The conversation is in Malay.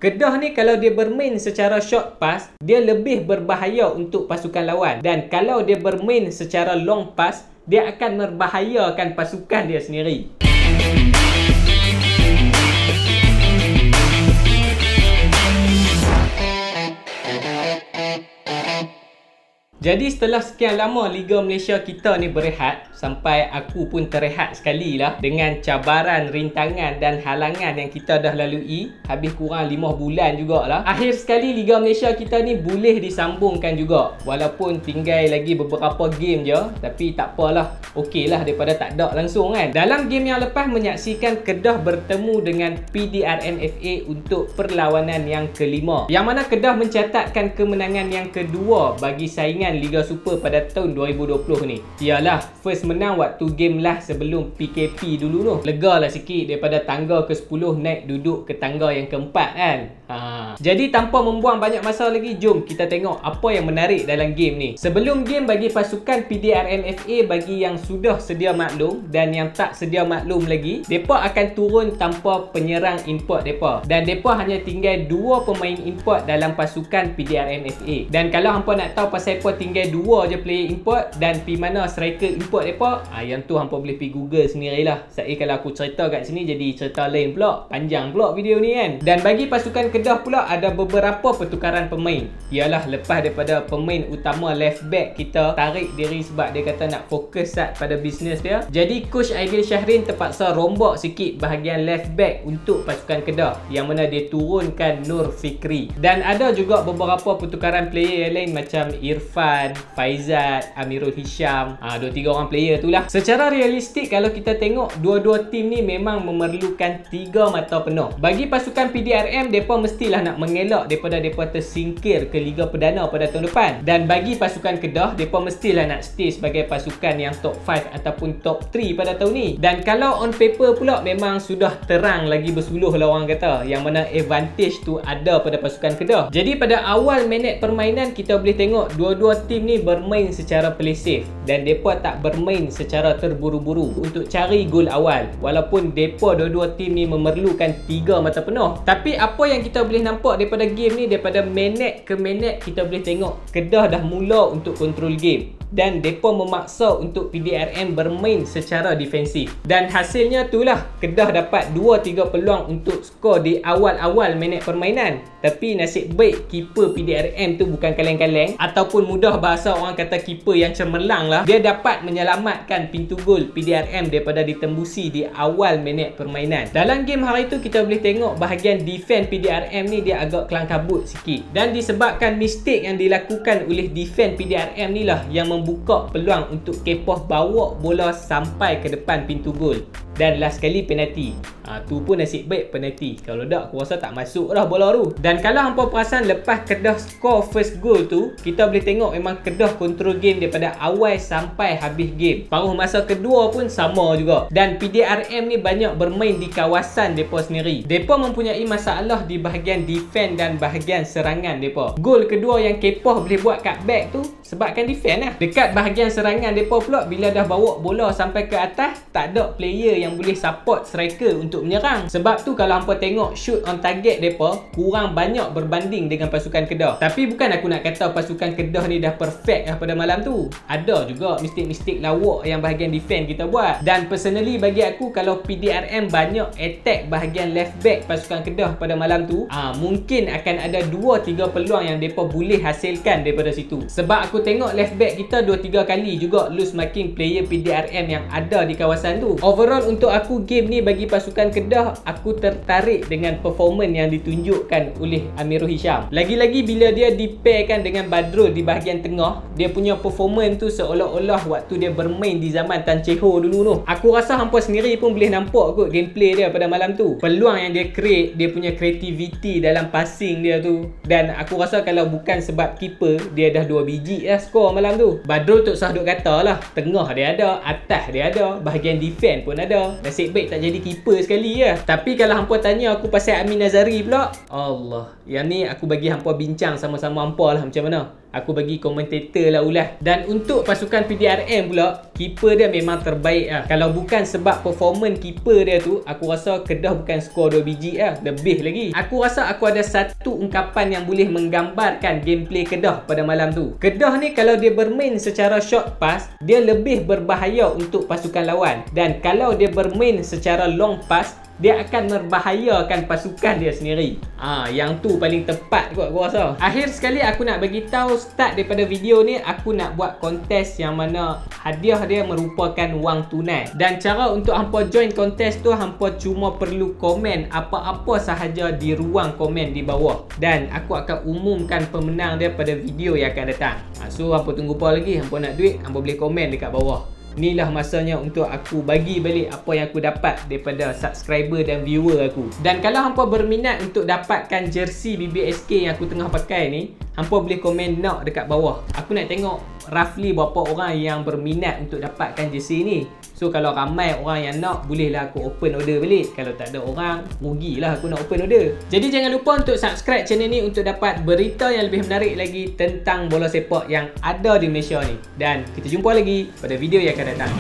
Kedah ni kalau dia bermain secara short pass, dia lebih berbahaya untuk pasukan lawan. Dan kalau dia bermain secara long pass, dia akan membahayakan pasukan dia sendiri. Jadi setelah sekian lama Liga Malaysia kita ni berehat, sampai aku pun terrehat sekali lah dengan cabaran, rintangan dan halangan yang kita dah lalui. Habis kurang 5 bulan jugalah. Akhir sekali Liga Malaysia kita ni boleh disambungkan juga. Walaupun tinggal lagi beberapa game je, tapi tak apalah. Okey lah daripada tak ada langsung kan. Dalam game yang lepas menyaksikan Kedah bertemu dengan PDRM FA untuk perlawanan yang kelima. Yang mana Kedah mencatatkan kemenangan yang kedua bagi saingan Liga Super pada tahun 2020 ni. Ialah first menang waktu game lah sebelum PKP dulu tu. Lega lah sikit daripada tangga ke-10 naik duduk ke tangga yang keempat kan. Jadi tanpa membuang banyak masa lagi, jom kita tengok apa yang menarik dalam game ni. Sebelum game, bagi pasukan PDRM FA, bagi yang sudah sedia maklum dan yang tak sedia maklum lagi, mereka akan turun tanpa penyerang import mereka. Dan mereka hanya tinggal 2 pemain import dalam pasukan PDRM FA. Dan kalau hampa nak tahu pasal apa tinggal 2 je player import dan pi mana striker import mereka, yang tu hampa boleh pergi Google sendirilah. Saya kalau aku cerita kat sini jadi cerita lain pula, panjang pula video ni kan. Dan bagi pasukan Kedah pula ada beberapa pertukaran pemain. Ialah lepas daripada pemain utama left back kita tarik diri sebab dia kata nak fokus sat pada bisnes dia. Jadi coach Aidil Syahrin terpaksa rombak sikit bahagian left back untuk pasukan Kedah, yang mana dia turunkan Nur Fikri. Dan ada juga beberapa pertukaran player yang lain macam Irfan, Faizat, Amirul Hisham. 2-3 orang player tu lah. Secara realistik kalau kita tengok, dua-dua tim ni memang memerlukan 3 mata penuh. Bagi pasukan PDRM, mereka mestilah nak mengelak daripada mereka tersingkir ke Liga Perdana pada tahun depan. Dan bagi pasukan Kedah, mereka mestilah nak stay sebagai pasukan yang top 5 ataupun top 3 pada tahun ni. Dan kalau on paper pula memang sudah terang lagi bersuluh lah orang kata, yang mana advantage tu ada pada pasukan Kedah. Jadi pada awal minit permainan kita boleh tengok dua-dua tim ni bermain secara play safe dan mereka tak bermain secara terburu-buru untuk cari gol awal. Walaupun mereka dua-dua tim ni memerlukan 3 mata penuh. Tapi apa yang kita boleh nampak daripada game ni, daripada minit ke minit kita boleh tengok Kedah dah mula untuk kontrol game dan mereka memaksa untuk PDRM bermain secara defensif. Dan hasilnya itulah, Kedah dapat 2-3 peluang untuk skor di awal-awal minit permainan. Tapi nasib baik keeper PDRM tu bukan kaleng-kaleng, ataupun mudah bahasa orang kata keeper yang cemerlang lah. Dia dapat menyelamatkan pintu gol PDRM daripada ditembusi di awal minit permainan. Dalam game hari tu kita boleh tengok bahagian defense PDRM ni dia agak kelang kabut sikit. Dan disebabkan mistake yang dilakukan oleh defense PDRM ni lah yang membuka peluang untuk Kepoh bawa bola sampai ke depan pintu gol. Dan last sekali penalti. Tu pun nasib baik penalti. Kalau tak, aku rasa tak masuk dah bola tu. Dan kalau hampa perasan lepas Kedah score first goal tu, kita boleh tengok memang Kedah control game daripada awal sampai habis game. Paruh masa kedua pun sama juga. Dan PDRM ni banyak bermain di kawasan mereka sendiri. Mereka mempunyai masalah di bahagian defense dan bahagian serangan mereka. Gol kedua yang Kepoh boleh buat kat back tu sebabkan defense lah. Dekat bahagian serangan mereka pula, bila dah bawa bola sampai ke atas, tak ada player yang boleh support striker untuk menyerang. Sebab tu kalau hampa tengok shoot on target mereka kurang banyak berbanding dengan pasukan Kedah. Tapi bukan aku nak kata pasukan Kedah ni dah perfect lah pada malam tu. Ada juga mistik-mistik lawak yang bahagian defense kita buat. Dan personally bagi aku, kalau PDRM banyak attack bahagian left back pasukan Kedah pada malam tu, mungkin akan ada 2-3 peluang yang mereka boleh hasilkan daripada situ. Sebab aku tengok left back kita 2-3 kali juga lose marking player PDRM yang ada di kawasan tu. Overall untuk aku game ni bagi pasukan Kedah, aku tertarik dengan performance yang ditunjukkan oleh Amirul Hisham. Lagi-lagi bila dia dipairkan dengan Badrul di bahagian tengah, dia punya performance tu seolah-olah waktu dia bermain di zaman Tan Chee Ho dulu tu. Aku rasa hampa sendiri pun boleh nampak kot gameplay dia pada malam tu. Peluang yang dia create, dia punya creativity dalam passing dia tu. Dan aku rasa kalau bukan sebab keeper, dia dah 2 biji lah skor malam tu. Badrul tak usah duk kata lah, tengah dia ada, atas dia ada, bahagian defense pun ada. Nasib baik tak jadi keeper sekali lah. Tapi kalau hampa tanya aku pasal Amin Nazari pula, Allah, yang ni aku bagi hampa bincang sama-sama hampa lah macam mana. aku bagi komentator lah ulas. Dan untuk pasukan PDRM pula, keeper dia memang terbaik lah. Kalau bukan sebab performance keeper dia tu, aku rasa Kedah bukan skor 2 biji lah, lebih lagi. Aku rasa aku ada satu ungkapan yang boleh menggambarkan gameplay Kedah pada malam tu. Kedah ni kalau dia bermain secara short pass, dia lebih berbahaya untuk pasukan lawan. Dan kalau dia bermain secara long pass, dia akan membahayakan pasukan dia sendiri. Yang tu paling tepat kot aku rasa. Akhir sekali aku nak bagi tahu, start daripada video ni aku nak buat kontes yang mana hadiah dia merupakan wang tunai. Dan cara untuk hampa join kontes tu, hampa cuma perlu komen apa-apa sahaja di ruang komen di bawah. Dan aku akan umumkan pemenang dia pada video yang akan datang. So hampa tunggu apa lagi? Hampa nak duit, hampa boleh komen dekat bawah. Inilah masanya untuk aku bagi balik apa yang aku dapat daripada subscriber dan viewer aku. Dan kalau hampa berminat untuk dapatkan jersey BBSK yang aku tengah pakai ni, hampa boleh komen nak dekat bawah. Aku nak tengok roughly berapa orang yang berminat untuk dapatkan jersey ni. So kalau ramai orang yang nak, bolehlah aku open order balik. Kalau tak ada orang, rugilah aku nak open order. Jadi jangan lupa untuk subscribe channel ni untuk dapat berita yang lebih menarik lagi tentang bola sepak yang ada di Malaysia ni. Dan kita jumpa lagi pada video yang akan datang.